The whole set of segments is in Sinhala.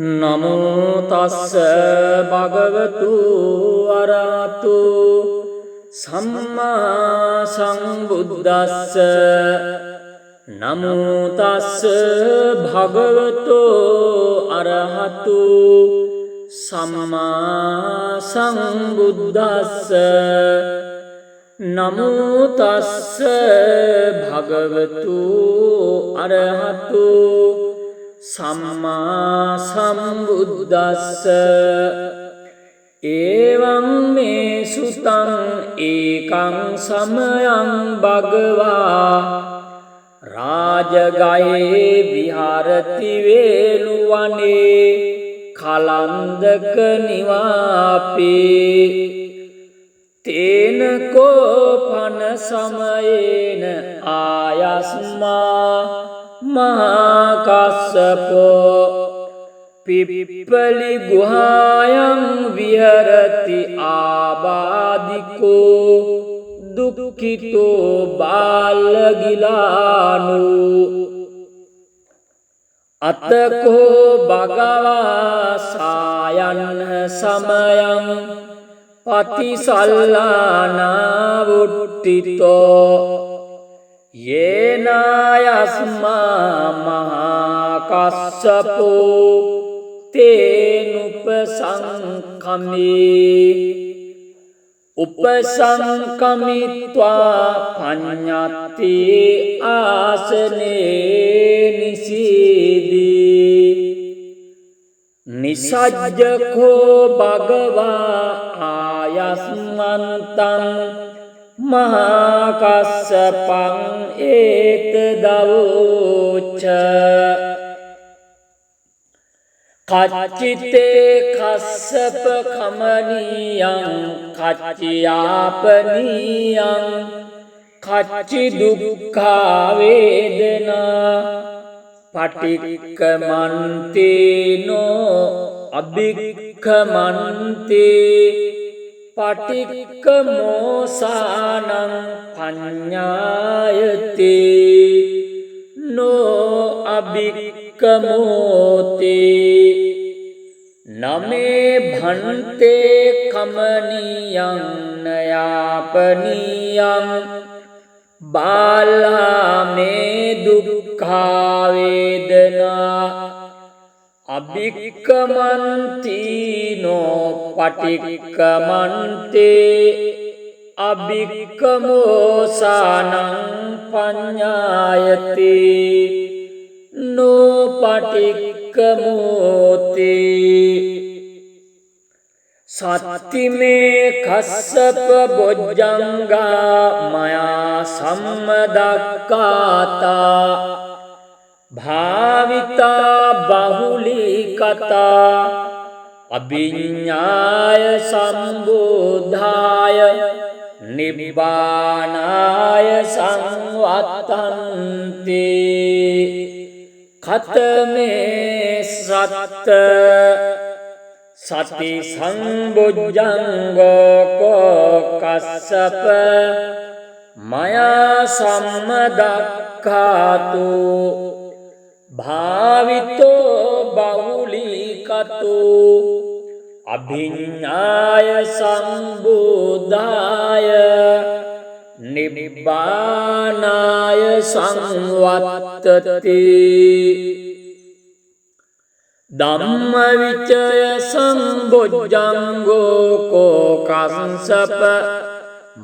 නමෝ තස්ස භගවතු අරහතු සම්මා සම්බුද්දස්ස නමෝ තස්ස භගවතු අරහතු සම්මා සම්බුද්දස්ස නමෝ තස්ස භගවතු අරහතු සම්මා සම්බුද්දස්ස එවං මේ සුතං ඒකං සමයං භගවා රාජගයේ විහරති වේලුවනේ කලන්දක නිවාපේ තේන කෝපන සමයේන ආයස්මා මහාකස්සපෝ පිප්පලි ගුහායං විහරති ආබාධිකෝ දුක්ඛිතෝ බාලගිලානු අතකෝ භගවා සායන්න සමයං පතිසල්ලානා වුට්ටිතෝ යේනායස්මා මහාකස්සපෝ තේනුපසංකමේ උපසංකමිත්වා පඤ්ඤත්ති ආසනේ නිසීදී නිසජ්ජකෝ භගවා ආයස්මන්තං මහාකස්සපං ඒතදවෝච්ච කච්චිතේ කස්සප කමනීයං කච්චියාපනීයං කච්චි දුක්ඛා වේදනා පටික්කමන්තේනෝ අභික්ඛමන්තේ පටික්කමෝසානං පඤ්ඤායති නෝ අභික්කමෝති නමේ භන්තේ කමනීයං නයාපනීයං බාලාමේ දුක්ඛා වේදනා අභික්කමන්තිනෝ පටික්කමන්තේ අභික්කමෝසානං පඤ්ඤායති නෝ පටික්කමෝති සත්තිමේ කස්සප බොජ්ජංගා මයා සම්මදක්ඛාතා භාවිතා බහුලීකතා අභිඤ්ඤාය සම්බෝධාය නිබ්බානාය සංවත්තන්ති ඛතමේ සත්ත සති සම්බොජ්ජංගෝ කෝ කස්සප මයා සම්මදක්ඛාතු භාවිතෝ බහුලීකතෝ අභිඤ්ඤාය සම්බෝධාය නිබ්බානාය සංවත්තති ධම්මවිචය සම්බොජ්ජංගෝ කෝ කස්සප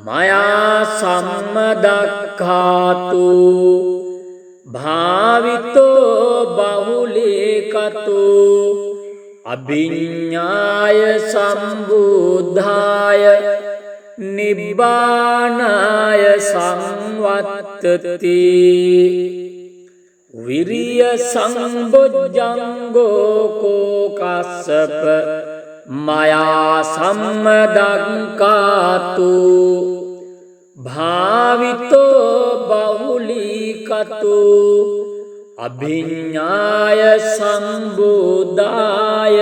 මයා සම්මදක්ඛාතු භාවිතෝ බහුලීකතෝ අභිඤ්ඤාය සම්බුද්ධාය නිබ්බානාය සංවත්තති විරිය සම්බොජ්ජංගෝ කෝ කස්සප මයා සම්මදක්ඛාතු භාවිතෝ බහුලීකතෝ අභිඤ්ඤාය සම්බෝධාය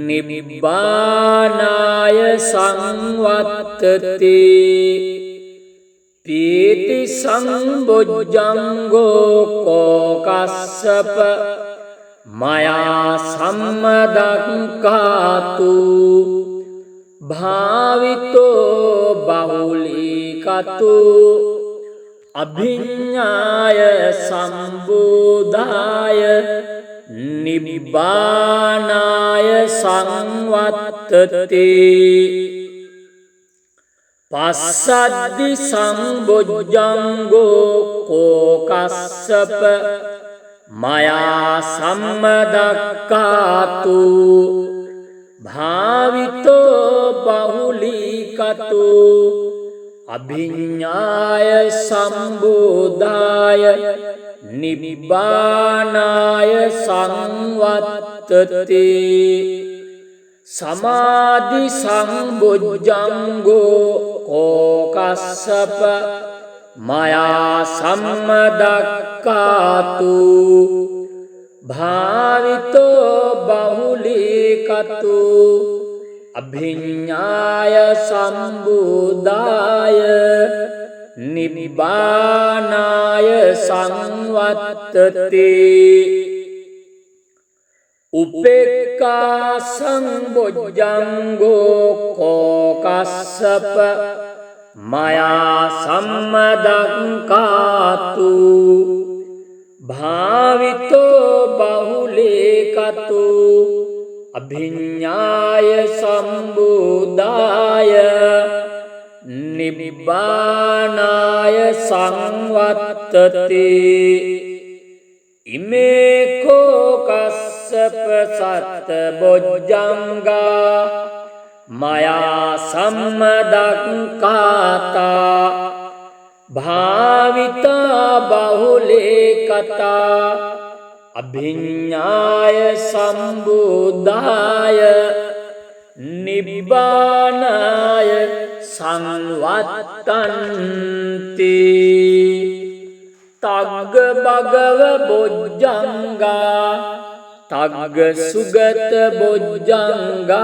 නිබ්බානාය සංවත්තති පීති සම්බොජ්ජංගෝ කෝ කස්සප මයා සම්මදක්ඛාතු භාවිතෝ බහුලීකතු අභිඤ්ඤාය සම්බෝධාය නිබ්බානාය සංවත්තති පස්සද්දි සම්බොජ්ජංගෝ කෝකස්සප මයා සම්මදක්ඛාතු භාවිතෝ බහුලීකතු අභිඤ්ඤාය සම්බෝධාය නිබ්බානාය සංවත්තති සමාධි සම්බොජ්ජංගෝ කෝකස්සප මයා සම්මදක්ඛාතු භාවිතෝ බහුලීකතු අභිඤ්ඤාය සම්බෝධාය නිබ්බානාය සංවත්තති උපේක්ඛා සම්බොජ්ජංගෝ කෝකස්සප මයා සම්මදක්ඛාතු භාවිතෝ බහුලීකතු අභිඤ්ඤාය සම්බෝධාය නිබ්බානාය සංවත්තති ඉමේ කෝකස්සප සත්ත බොජ්ජංගා මයා සම්මදක්ඛාතා භාවිතා බහුලීකතා අභිඤ්ඤාය සම්බෝධාය නිබ්බානාය සංවත්තන්ති තග්ග භගව බොජ්ජංගා තග්ග සුගත බොජ්ජංගාති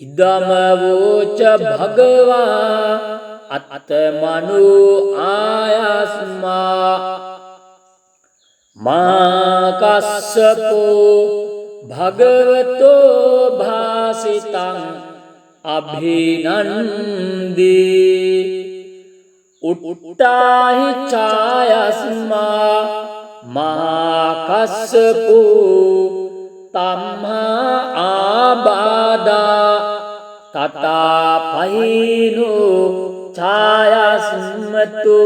ඉදම වෝච භගවා අත්තමනු ආයස්මා මාකස්සපෝ භගවතෝ භාසිතං අභිනන්දී උට්ටාහි ඡායස්මා මාකස්සපෝ තම්හා ආබාදා තතා පහිනෝ ඡායස්මතු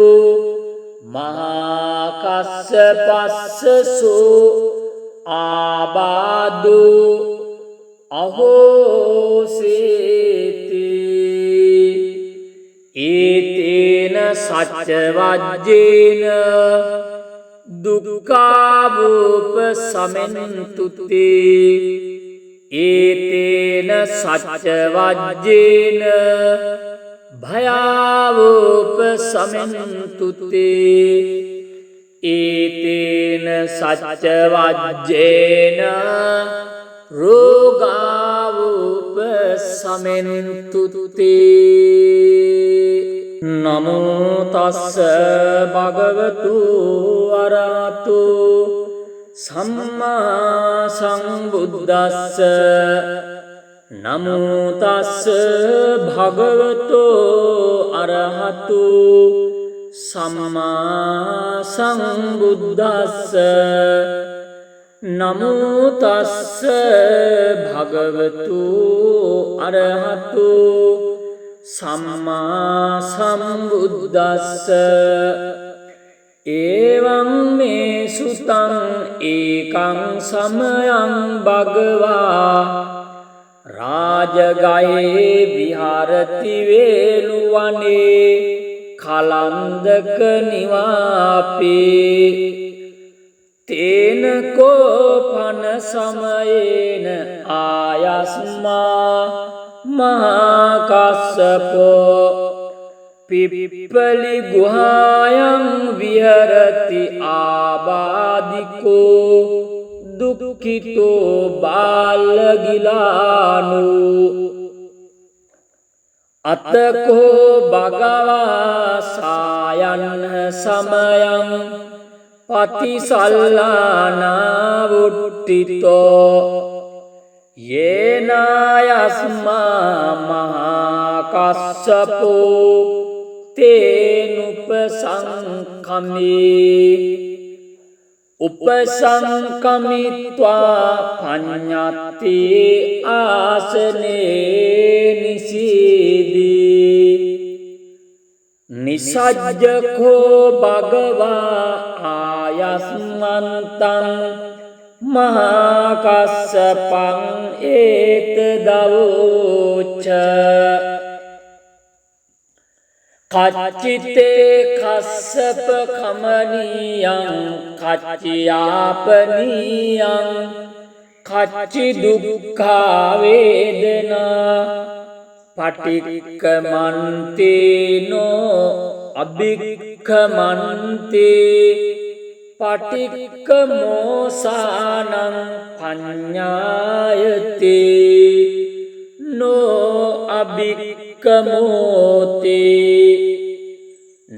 මහාකස්සපස්සසෝ ආබාදු අහෝසේති ඒතේන සච්ච වජ්ජේන දුක්ඛාවූප සමෙන්තුති ඒතේන සච්ච වජ්ජේන භයාවූප සමෙන්තුති ඒතේන සච්ච වජ්ජේන රෝගාවූප සමෙන්තුති නමෝ තස්ස භගවතු අරහතු සම්මා සම්බුද්දස්ස නමෝ තස්ස භගවතු අරහතු සම්මා සම්බුද්දස්ස නමෝ තස්ස භගවතු අරහතු සම්මා සම්බුද්දස්ස එවං මේ සුතං ඒකං සමයං භගවා රාජගයේ විහරති වේලුවනේ කලන්දක නිවාපේ තේන කෝපන සමයේන ආයස්මා මහාකස්සපෝ පිප්පලි ගුහායං විහරති ආබාධිකෝ දුක්ඛිතෝ බාලගිලානු අතකෝ භගවා සායන්න සමයං පතිසල්ලානා වුට්ටිතෝ යේනායස්මා මහාකස්සපෝ තේනුපසංකමේ උපසංකමිත්වා පඤ්ඤත්ති ආසනේ නිසීදී නිසජ්ජකෝ භගවා ආයස්මන්තං මහාකස්සපං ඒතදවෝච කච්චිතේ කස්සප කමනීයං කච්චියාපනීයං කච්චි දුක්ඛා වේදනා පටික්කමන්තේනෝ අභික්ඛමන්තේ පටික්කමෝසානං පඤ්ඤායති නෝ අභික්ඛමෝතේ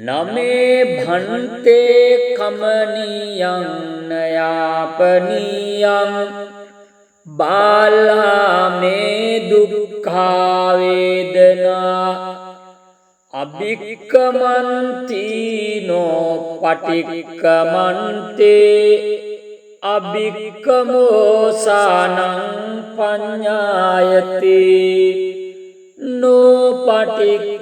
නමේ භන්තේ කමනීයං නයාපනීයං බාලාමේ දුක්ඛා වේදනා අභික්ඛමන්තිනෝ පටික්ඛමන්තේ අභික්ඛමෝසානං පඤ්ඤායති නෝ පටික්ඛමෝතේ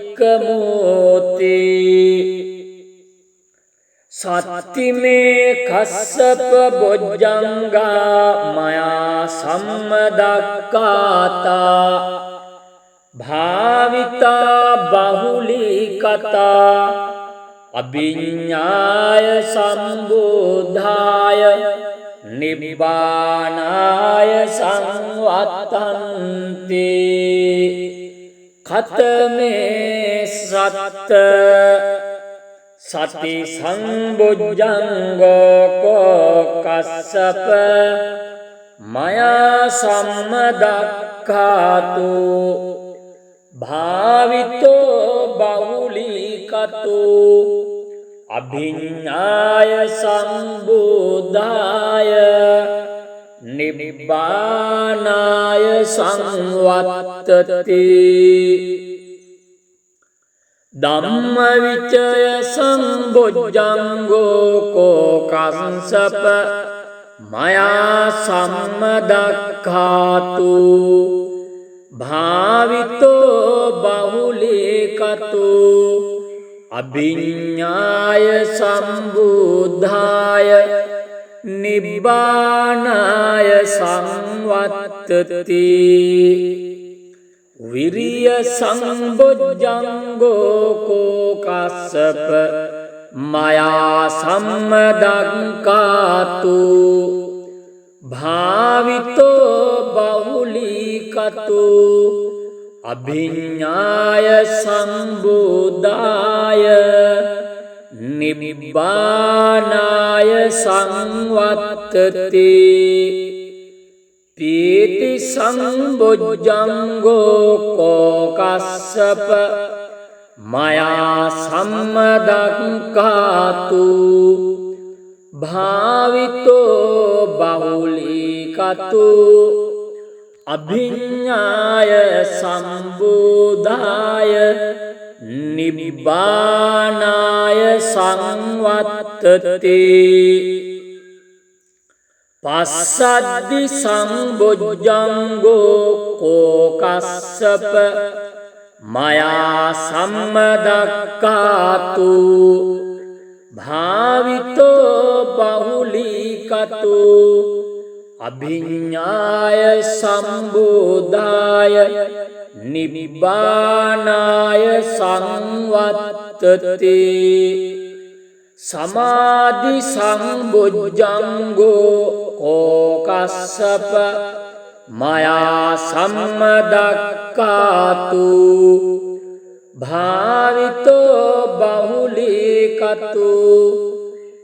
සත්තිමේ කස්සප බොජ්ජංගා මයා සම්මදක්ඛාතා භාවිතා බහුලීකතා අභිඤ්ඤාය සම්බෝධාය නිබ්බානාය සංවත්තන්ති කතමේ සත්ත සති සම්බොජ්ජංගෝ කෝ කස්සප මයා සම්මදක්ඛාතු භාවිතෝ බහුලීකතෝ අභිඤ්ඤාය සම්බෝධාය නිබ්බානාය සංවත්තති ධම්මවිචය සම්බොජ්ජංගෝ කෝ කස්සප මයා සම්මදක්ඛාතු භාවිතෝ බහුලීකතෝ අභිඤ්ඤාය සම්බුද්ධාය නිබ්බානාය සංවත්තති විරිය සම්බොජ්ජංගෝ කෝ කස්සප මයා සම්මදක්ඛාතු භාවිතෝ බහුලීකතෝ අභිඤ්ඤාය සම්බුද්ධාය නිබ්බානාය සංවත්තති පීති සම්බොජ්ජංගෝ කෝ කස්සප මයා සම්මදක්ඛාතු භාවිතෝ බහුලීකතෝ අභිඤ්ඤාය සම්බෝධාය නිබ්බානාය සංවත්තති පස්සද්දි සම්බොජ්ජංගෝ කෝ කස්සප මයා සම්මදක්ඛාතු භාවිතෝ බහුලීකතෝ අභිඤ්ඤාය සම්බෝධාය නිබ්බානාය සංවත්තති සමාධි සම්බොජ්ජංගෝ කෝ කස්සප මයා සම්මදක්ඛාතු භාවිතෝ බහුලීකතෝ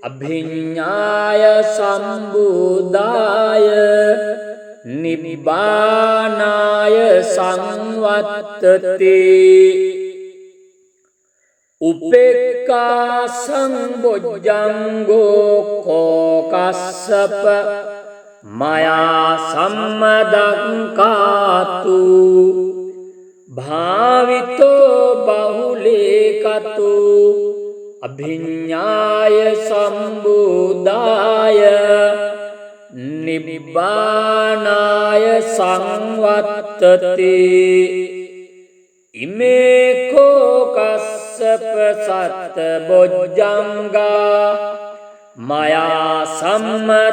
අභිඤ්ඤාය සම්බුද්ධාය නිබ්බානාය සංවත්තති උපේක්ඛා සංබොජ්ජංගෝ කෝකස්සප මයා සම්මදක්ඛාතු භාවිතෝ බහුලේකතු අභිඤ්ඤාය සම්බුදාය නිබ්බානාය සංවත්තති ඉමේ කෝකස්සප සත්ත බොජ්ජංගා මයා සම්මදක්ඛාතා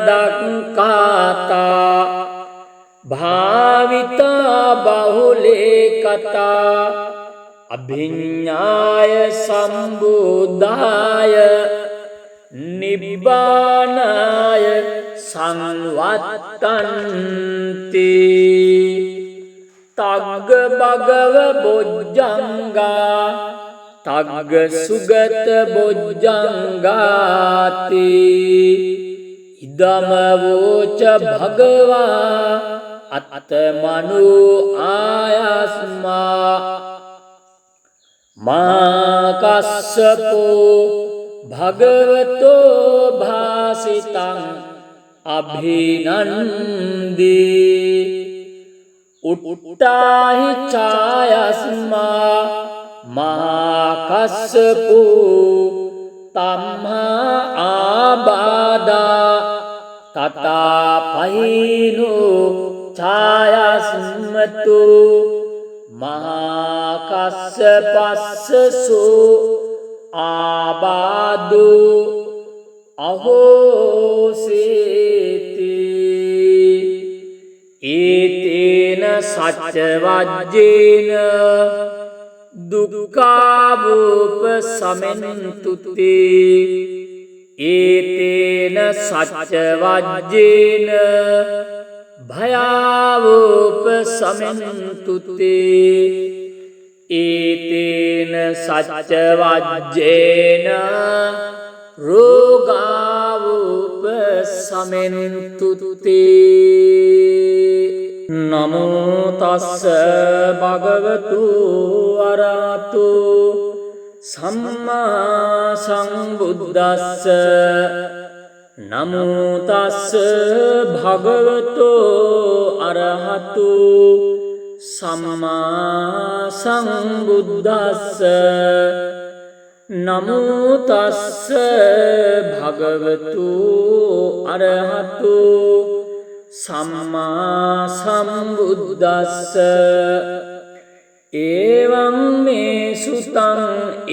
භාවිතා බහුලේකතා අභිඤ්ඤාය සම්බුදාය නිබ්බානාය සංවත්තන්ති තග්ග භගව බොජ්ජංගා තග්ග සුගත බොජ්ජංගාති ඉදම වෝච භගවා අත්තමනු ආයස්මා මාකස්සපෝ භගවතෝ භාසිතං අභිනන්දී උට්ටාහි ඡායස්මා මාකස්සපෝ තම්හා ආබාදා තතා පහිනෝ ඡායස්මතු මහාකස්සපස්සසෝ ආබාදු අහෝසේති ඒතේන සච්ච වජ්ජේන දුක්ඛාවූප සමෙන්තුතේ ඒතේන සච්ච වජ්ජේන භයාවූප සමෙන්තුතේ ඒතේන සච්ච වජ්ජේන රෝගාවූප සමෙන්තුතේ නමෝ තස්ස භගවතු අරහතු සම්මා සම්බුද්දස්ස නමෝ තස්ස භගවතු අරහතු සම්මා සම්බුද්දස්ස නමෝ තස්ස භගවතු අරහතු සම්මා සම්බුද්දස්ස එවං මේ සුතං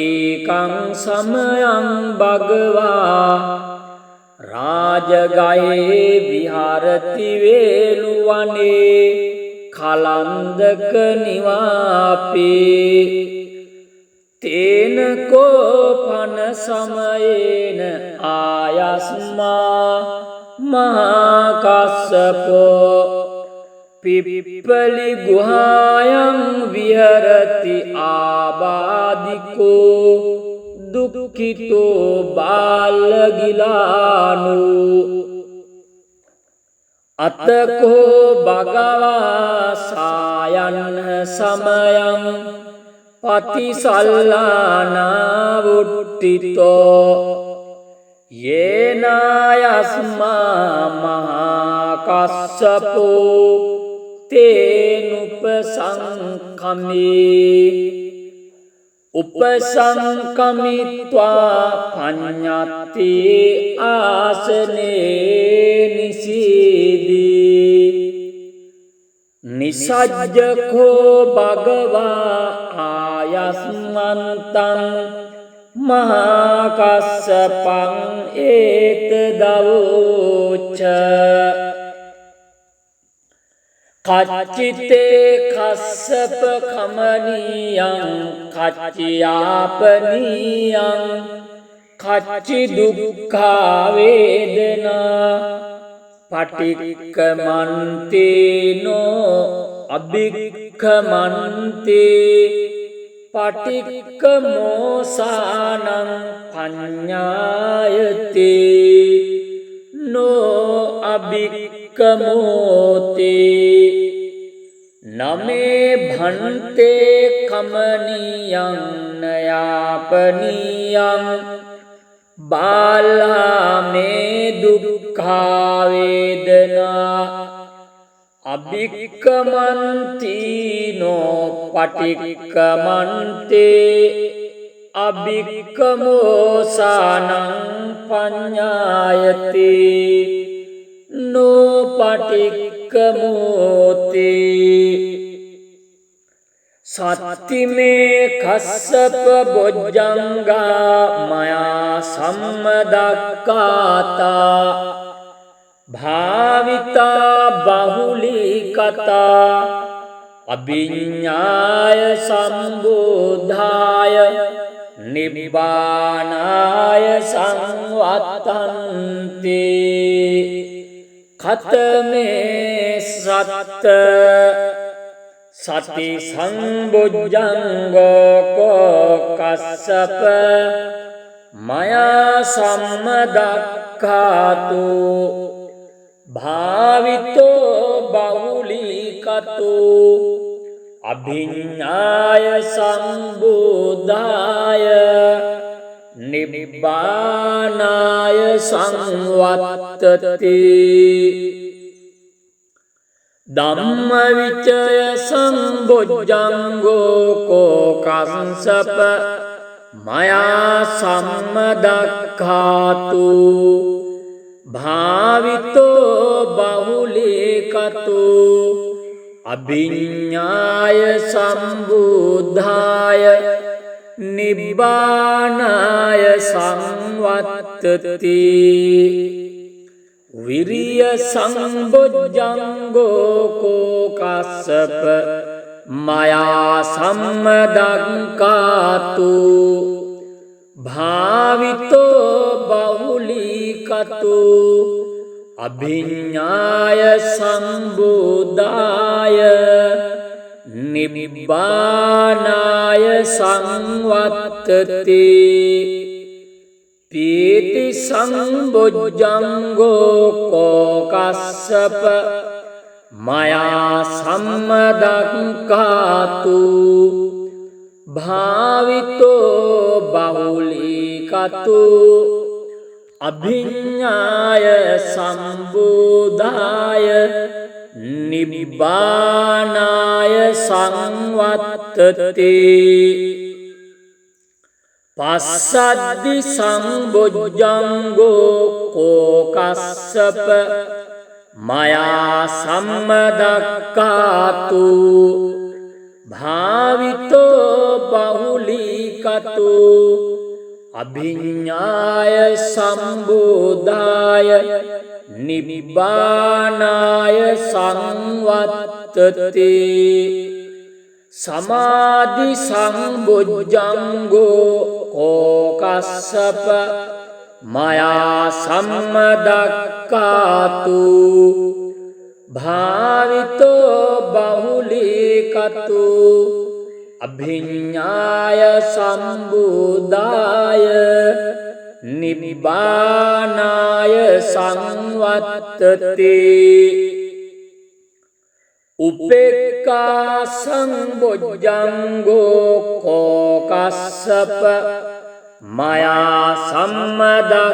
ඒකං සමයං භගවා රාජගයේ විහරති වේලුවනේ කලන්දක නිවාපේ තේන කෝපන සමයේන ආයස්මා මහාකස්සපෝ පිප්පලි ගුහායං විහරති ආබාධිකෝ දුක්ඛිතෝ බාලගිලානු අතකෝ භගවා සායන්න සමයං පතිසල්ලානා වුට්ටිතෝ යේනායස්මා මහාකස්සපෝ තේනුපසංකමේ උපසංකමිත්වා පඤ්ඤත්ති ආසනේ නිසීදී නිසජ්ජකෝ භගවා ආයස්මන්තං මහාකස්සපං ඒතදවෝච්ච කච්චිතේ කස්සප කමනීයං කච්චියාපනීයං කච්චි දුක්ඛා වේදනා පටික්කමන්තේනෝ අභික්ඛමන්තේ පටික්කමෝසානං පඤ්ඤායති නෝ අභික්ඛමෝති නමේ භන්තේ කමනියං නයාපනියං බාලාමේ දුක්ඛා වේදනා අභික්කමන්තිනෝ පටික්කමන්තේ අභික්කමෝසානං පඤ්ඤායති නෝ පටික්කමෝති සත්තිමේ කස්සප බොජ්ජංගා මයා සම්මදක්ඛාතා භාවිතා බහුලීකතා අභිඤ්ඤාය සම්බෝධාය නිබ්බානාය සංවත්තන්ති ඛතමේ සත්ත සති සම්බොජ්ජංගෝ කෝ කස්සප මයා සම්මදක්ඛාතු භාවිතෝ බහුලීකතෝ අභිඤ්ඤාය සම්බෝධාය නිබ්බානාය සංවත්තති ධම්මවිචය සම්බොජ්ජංගෝ කෝ කස්සප මයා සම්මදක්ඛාතු භාවිතෝ බහුලීකතෝ අභිඤ්ඤාය සම්බුද්ධාය නිබ්බානාය සංවත්තති විරිය සම්බොජ්ජංගෝ කෝ කස්සප මයා සම්මදක්ඛාතු භාවිතෝ බහුලීකතෝ අභිඤ්ඤාය සම්බුද්ධාය නිබ්බානාය සංවත්තති පීති සම්බොජ්ජංගෝ කෝ කස්සප මයා සම්මදක්ඛාතු භාවිතෝ බහුලීකතෝ අභිඤ්ඤාය සම්බෝධාය නිබ්බානාය සංවත්තති පස්සද්දි සම්බොජ්ජංගෝ කෝ කස්සප මයා සම්මදක්ඛාතු භාවිතෝ බහුලීකතෝ අභිඤ්ඤාය සම්බෝධාය නිබ්බානාය සංවත්තති සමාධි සම්බොජ්ජංගෝ කෝ කස්සප මයා සම්මදක්ඛාතු භාවිතෝ බහුලීකතෝ අභිඤ්ඤාය සම්බුද්ධාය නිබ්බානාය සංවත්තති උපේක්ඛා සම්බොජ්ජංගෝ කෝ කස්සප මයා සම්මදක්ඛාතු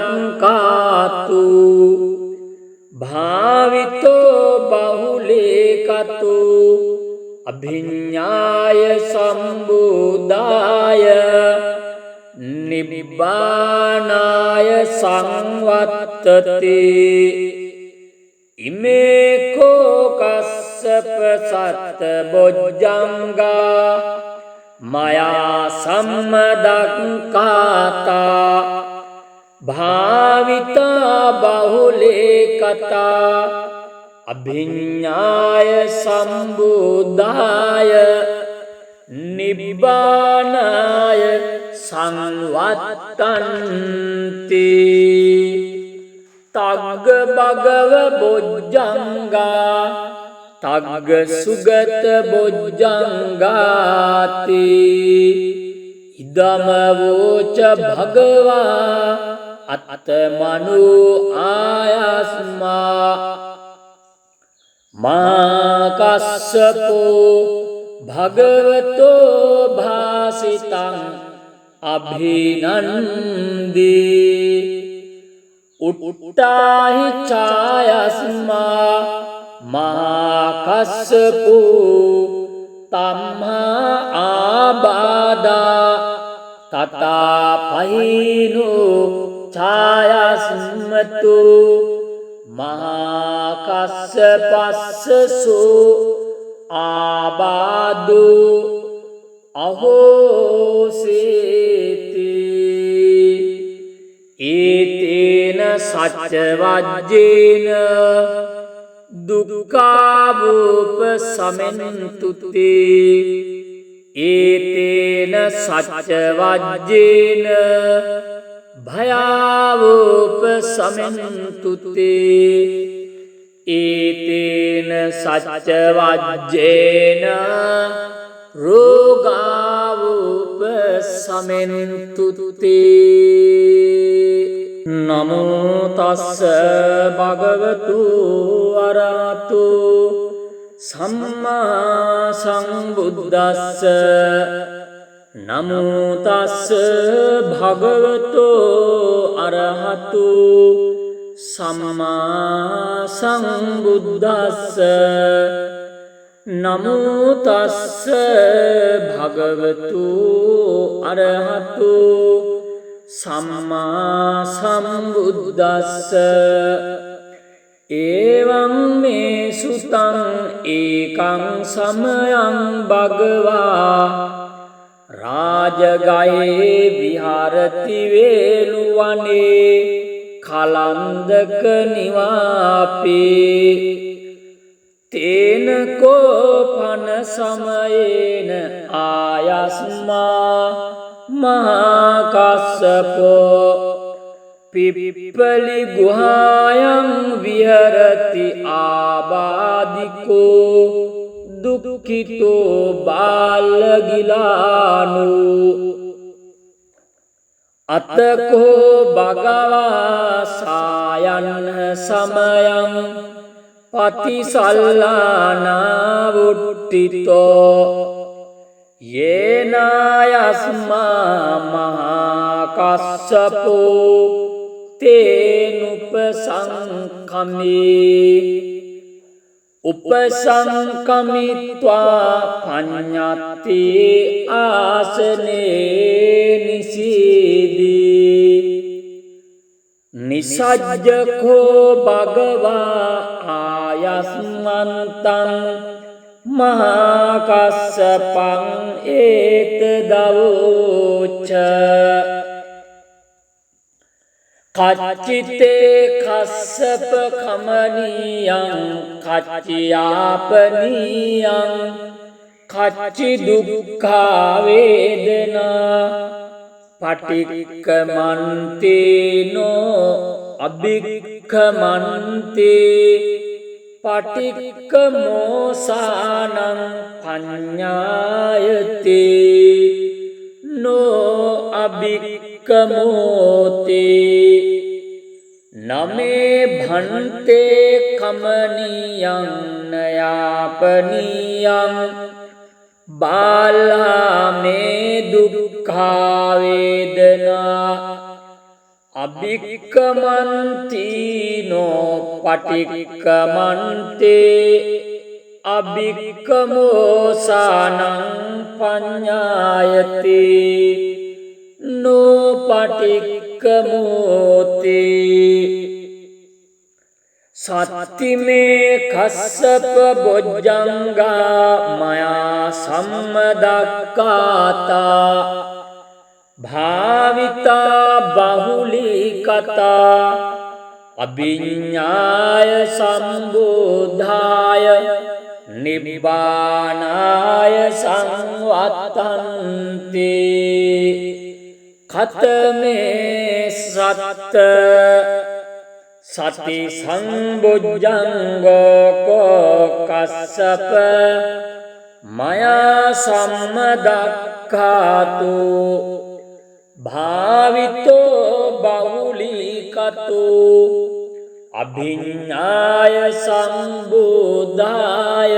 භාවිතෝ බහුලීකතෝ අභිඤ්ඤාය සම්බුද්ධාය නිබ්බානාය සංවත්තති ඉමේ කෝ කස්සප සත්ත බොජ්ජංගා මයා සම්මදක්ඛාතා භාවිතා බහුලීකතා අභිඤ්ඤාය සම්බුද්ධාය නිබ්බානාය සංවත්තන්ති තග්ග භගව බොජ්ජංගා තග්ග සුගත බොජ්ජංගාති ඉදම වෝච භගවා අත්තමනු ආයස්මා මාකස්සපෝ භගවතෝ භාසිතං අභිනන්දී උට්ටාහි ඡායස්මා මාකස්සපෝ තම්හා ආබාදා තතා පහිනෝ ඡායස්මතු මහාකස්සපස්සසෝ ආබාදු අහෝසේති ඒතේන සච්චවජ්ජේන දුක්ඛාවූප සමෙන්තුතේ ඒතේන සච්චවජ්ජේන භයාවූප සමෙන්තුතේ ඒතේන සච්චවජ්ජේන රෝගාවූප සමෙන්තුතේ නමෝ තස්ස භගවතු අරහතු සම්මා සම්බුද්දස්ස නමෝ තස්ස භගවතු අරහතු සම්මා සම්බුද්දස්ස නමෝ තස්ස භගවතු අරහතු සම්මා සම්බුද්දස්ස එවං මේ සුතං ඒකං සමයං භගවා රාජගයේ විහරති වේලුවනේ කලන්දක නිවාපේ තේන කෝපන සමයේන ආයස්මා මහාකස්සපෝ පිප්පලි ගුහායන් විහරති ආබාධිකෝ දුක්ඛිතෝ බාලගිලානු අතකෝ භගවා සායන්න සමයං පතිසල්ලානා වුට්ටිතෝ යේනායස්මා මහාකස්සපෝ තේනුපසංකමේ උපසංකමිත්වා පඤ්ඤත්ති ආසනේ නිසීදී නිසජ්ජකෝ භගවා ආයස්මන්තං මහාකස්සපං ඒතදවෝච කච්චිතේ කස්සප කමනියං කච්චියාපනියං කච්චි දුක්ඛා වේදනා පටික්කමන්තේනෝ අභික්ඛමන්තේ පටික්කමෝසානං පඤ්ඤායතේ නෝ අභික්ඛමෝතේ නමේ භන්තේ කමනියං නයාපනියං බාලාමේ දුක්ඛා වේදනා අභික්ඛමන්තිනෝ පටික්කමන්තේ අභික්ඛමෝසානං පඤ්ඤායතේ නෝ පටික්කමෝතේ සත්තිමේ කස්සප බොජ්ජංගා මයා සම්මදක්කාතා භාවිතා බහුලීකතා අභිඤ්ඤාය සම්බෝධාය නිබ්බානාය සංවත්තන්ති කතමේ සත්ත සති සම්බුද්ධංගෝ කස්සප මයා සම්මදක්ඛාතු භාවිතෝ බහුලීකතෝ අභිඤ්ඤාය සම්බුද්ධාය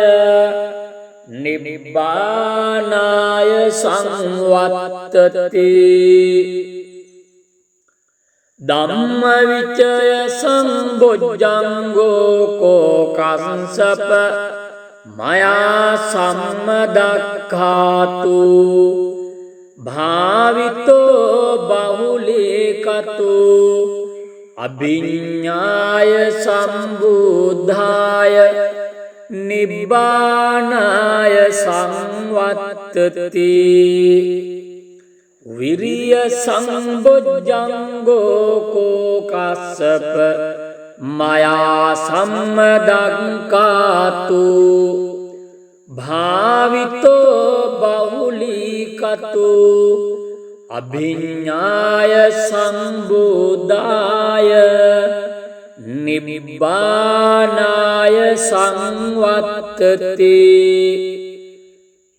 නිබ්බානාය සංවත්තති ධම්මවිචය සම්බොජ්ජංගෝ කෝකස්සප මයා සම්මදක්ඛාතු භාවිතෝ බහුලීකතු අභිඤ්ඤාය සම්බුද්ධාය නිබ්බානාය සංවත්තති විරිය සම්බොජ්ජංගෝ කෝකස්සප මයා සම්මදක්ඛාතු භාවිතෝ බහුලීකතු අභිඤ්ඤාය සම්බුද්ධාය නිබ්බානාය සංවත්තති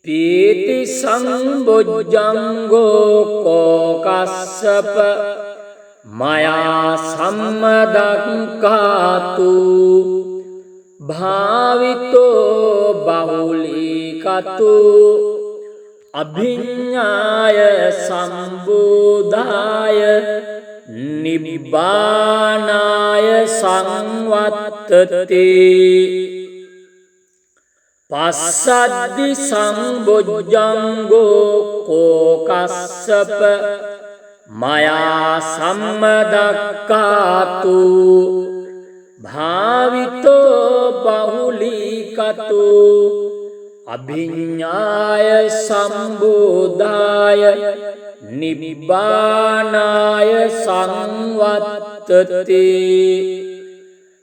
පීති සම්බොජ්ජංගෝ කෝකස්සප මයා සම්මදක්ඛාතු භාවිතෝ බහුලීකතු අභිඤ්ඤාය සම්බුද්ධාය නිබ්බානාය සංවත්තති පස්සද්දි සම්බොජ්ජංගෝ කෝකස්සප මයා සම්මදක්ඛාතු භාවිතෝ බහුලීකතු අභිඤ්ඤාය සම්බුද්ධාය නිබ්බානාය සංවත්තති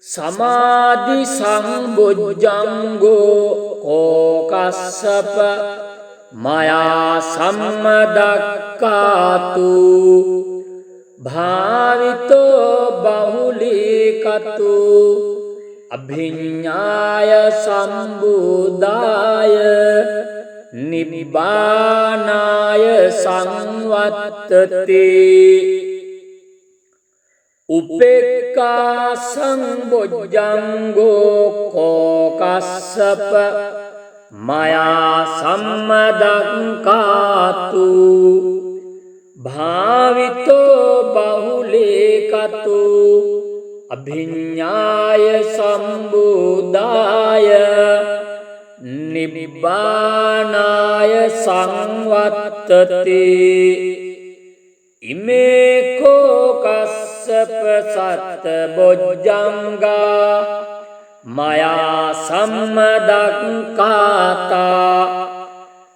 සමාධි සම්බොජ්ජංගෝ කෝකස්සප මයා සම්මදක්ඛාතු භාවිතෝ බහුලීකතු අභිඤ්ඤාය සම්බුද්ධාය නිබ්බානාය සංවත්තති උපේක්ඛා සම්බොජ්ජංගෝ කෝකස්සප මයා සම්මදක්ඛාතු භාවිතෝ බහුලීකතු අභිඤ්ඤාය සම්බුද්ධාය නිබ්බානාය සංවත්තති ඉමේ කෝකස්සප සත්ත බොජ්ජංගා මයා සම්මදක්ඛාතා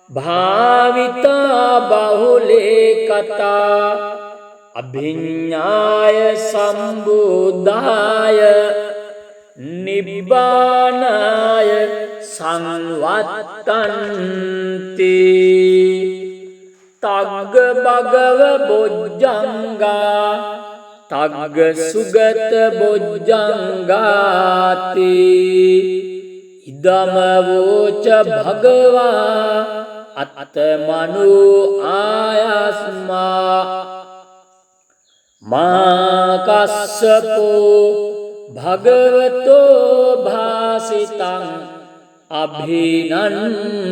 භාවිතා බහුලීකතා අභිඤ්ඤාය සම්බුද්ධාය නිබ්බානාය සංවත්තන්ති තග්ග භගව බොජ්ජංගා තග්ග සුගත බොජ්ජංගාති ඉදම වෝච භගවා අත්තමනු ආයස්මා මා කස්සපෝ භගවතෝ භාසිතං අභිනන්දී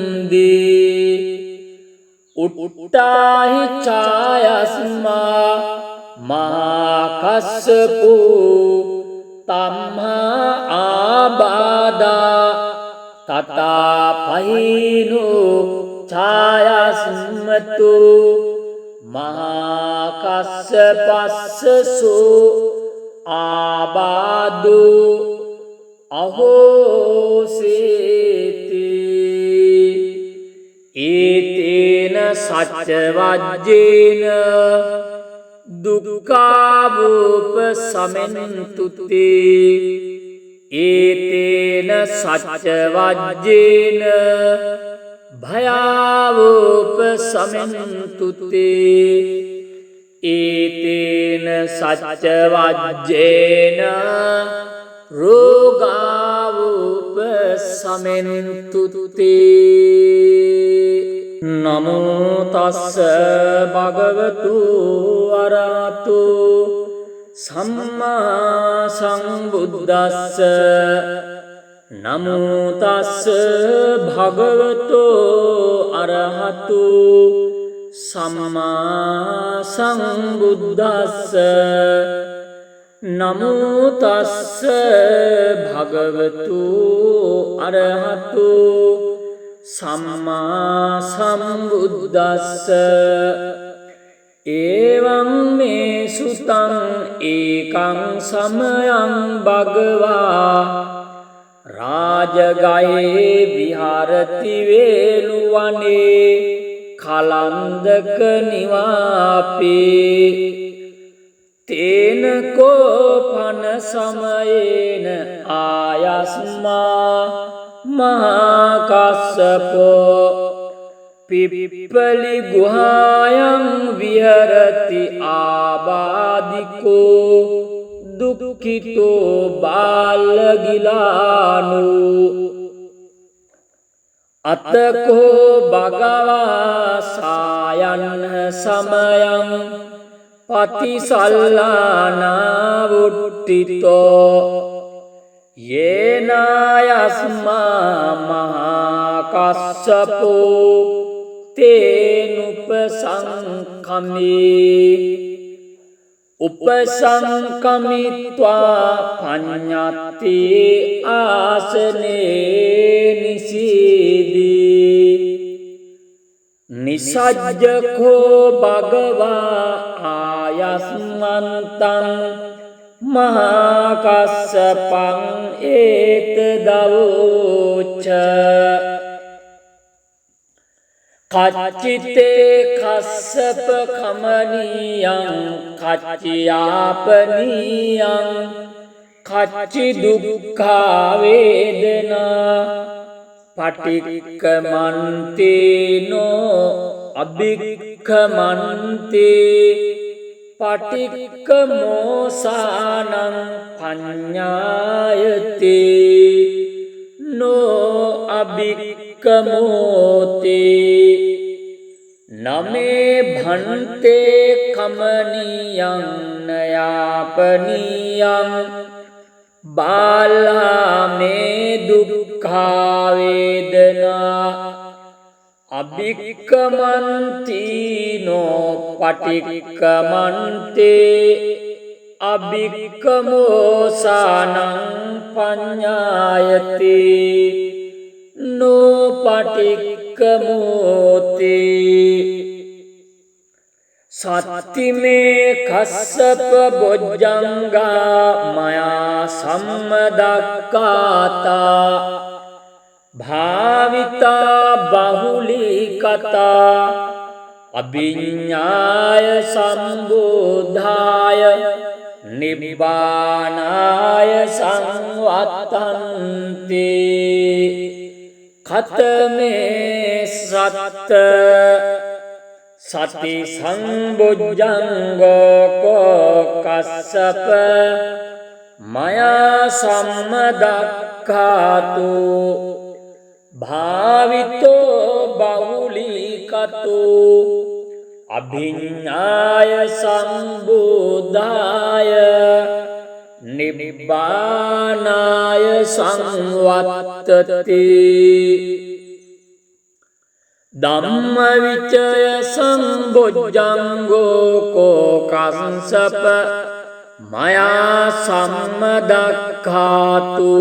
උට්ටාහි ඡායස්මා මහා කස්සපෝ තම්හා ආබාදා තතා පහිනෝ ඡායස්මතු මහා කස්සපස්සසෝ ආබාදු අහෝසේති ඒතේන සච්ච වජ්ජේන දුක්ඛාවූප සමෙන්තුති ඒතේන සච්ච වජ්ජේන භයාවූප සමෙන්තුති ඒතේන සච්ච වජ්ජේන රෝගාවූප සමෙන්තුති නමෝ තස්ස භගවතු අරහතු සම්මා සම්බුද්දස්ස නමෝ තස්ස භගවතෝ අරහතු සම්මා සම්බුද්දස්ස නමෝ තස්ස භගවතු අරහතු සම්මා සම්බුද්දස්ස එවං මේ සුතං ඒකං සමයං භගවා රාජගයේ විහරති වේලුවනේ කලන්දක නිවාපේ තේන කෝපන සමයේන ආයස්මා මහා කස්සපෝ පිප්පලි ගුහායන් විහරති ආබාධිකෝ දුක්ඛිතෝ බාලගිලානු අතකෝ භගවා සායන්න සමයං පතිසල්ලානා වුට්ටිතෝ යේනායස්මා මහා කස්සපෝ තේනුපසංකමේ උපසංකමිත්වා පඤ්ඤත්ති ආසනේ නිසීදී නිසජ්ජකෝ භගවා ආයස්මන්තං මහා කස්සපං ඒතදවෝච කච්චිතේ කස්සප කමනීයං කච්චියාපනීයං කච්චි දුක්ඛා වේදනා පටික්කමන්තේනෝ අභික්ඛමන්තේ පටික්කමෝසානං පඤ්ඤායති නෝ අභික්කමෝති නමේ භන්තේ කමනීයං නයාපනීයං බාලාමේ දුක්ඛා වේදනා අභික්කමන්තිනෝ පටික්කමන්තේ අභික්කමෝසානං පඤ්ඤායති නෝ පටික්කමෝති සත්තිමේ කස්සප බොජ්ජංගා මයා සම්මදක්ඛාතා භාවිතා බහුලීකතා අභිඤ්ඤාය සම්බෝධාය නිබ්බානාය සංවත්තන්ති ඛතමේ සත්ත සති සම්බොජ්ජංගෝ කෝ කස්සප මයා සම්මදක්ඛාතු භාවිතෝ බහුලීකතෝ අභිඤ්ඤාය සම්බෝධාය නිබ්බානාය සංවත්තති ධම්මවිචය සම්බොජ්ජංගෝ කෝ කස්සප මයා සම්මදක්ඛාතු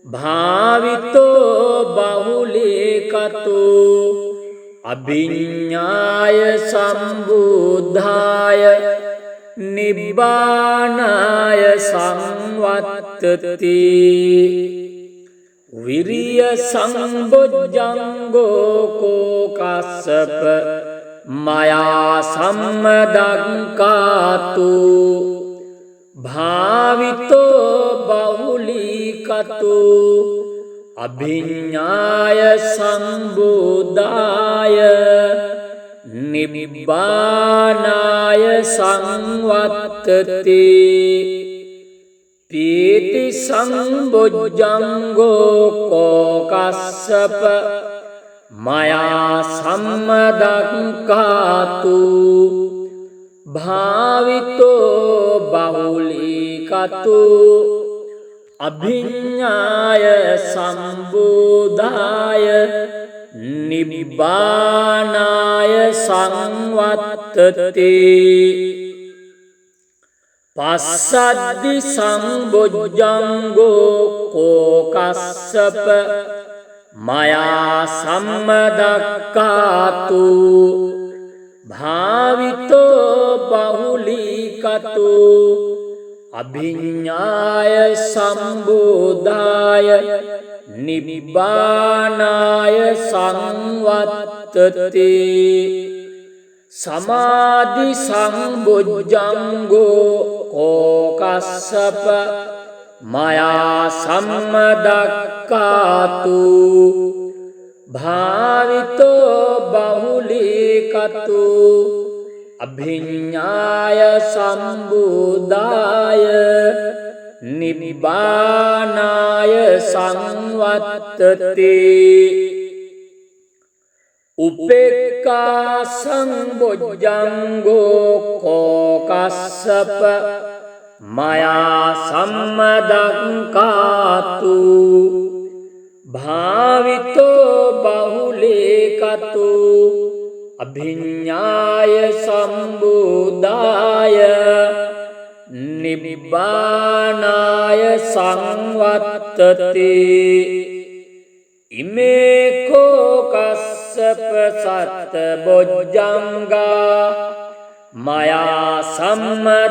භාවිතෝ බහුලීකතෝ අභිඤ්ඤාය සම්බුද්ධාය නිබ්බානාය සංවත්තති විරිය සම්බොජ්ජංගෝ කෝ කස්සප මයා සම්මදක්ඛාතු භාවිතෝ බහුලීකතෝ අභිඤ්ඤාය සම්බුද්ධාය නිබ්බානාය සංවත්තති පීති සම්බොජ්ජංගෝ කෝ කස්සප මයා සම්මදක්ඛාතු භාවිතෝ බහුලීකතු අභිඤ්ඤාය සම්බුදාය නිබ්බානාය සංවත්තති පස්සද්දි සම්බොජ්ජංගෝ කෝකස්සප මයා සම්මදක්ඛාතු භාවිතෝ බහුලීකතු අභිඤ්ඤාය සම්බුදාය නිබ්බානාය සංවත්තති සමාධි සම්බොජ්ජංගෝ කෝකස්සප මයා සම්මදක්ඛාතු භාවිතෝ බහුලීකතු අභිඤ්ඤාය සම්බුදාය නිබ්බානාය සංවත්තති උපේක්ඛා සම්බොජ්ජංගෝ කෝකස්සප මයා සම්මදක්ඛාතු භාවිතෝ බහුලීකතු අභිඤ්ඤාය සම්බුදාය නිබ්බානාය සංවත්තති ඉමේ කෝකස්සප සත්ත බොජ්ජංගා මයා සම්මදක්ඛාතා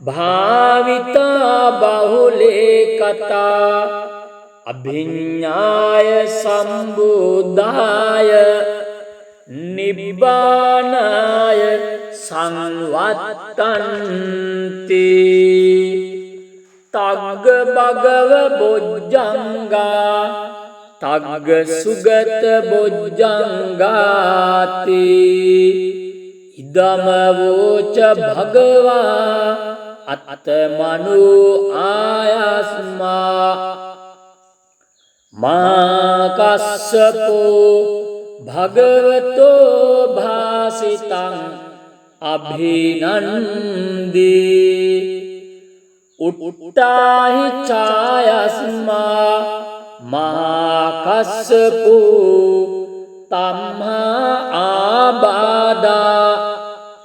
භාවිතා බහුලීකතා අභිඤ්ඤාය සම්බුදාය නිබ්බානාය සංවත්තන්ති තග්ග භගව බොජ්ජංගා තග්ග සුගත බොජ්ජංගාති ඉදම වෝච භගවා අත්තමනු ආයස්මා මාකස්සපෝ භගවතෝ භාසිතං අභිනන්දී උට්ටාහි ඡායස්මා මාකස්සපෝ තම්හා ආබාදා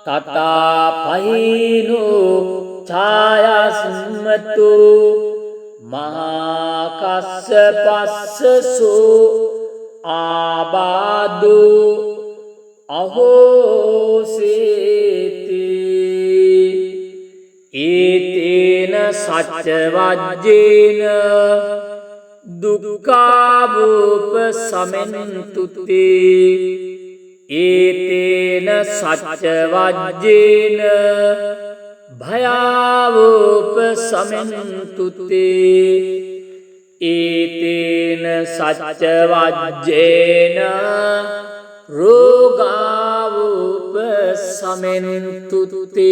තතා පහිනු ඡායස්මතු මහාකස්සපස්සසු ආබාදු අහෝසේති ඒතේන සච්ච වජ්ජේන දුක්ඛාවූප සමෙන්තුතේ ඒතේන සච්ච වජ්ජේන භයාවූප සමෙන්තුතේ ඒතේන සච්ච වජ්ජේන රෝගාවූප සමෙන්තුතේ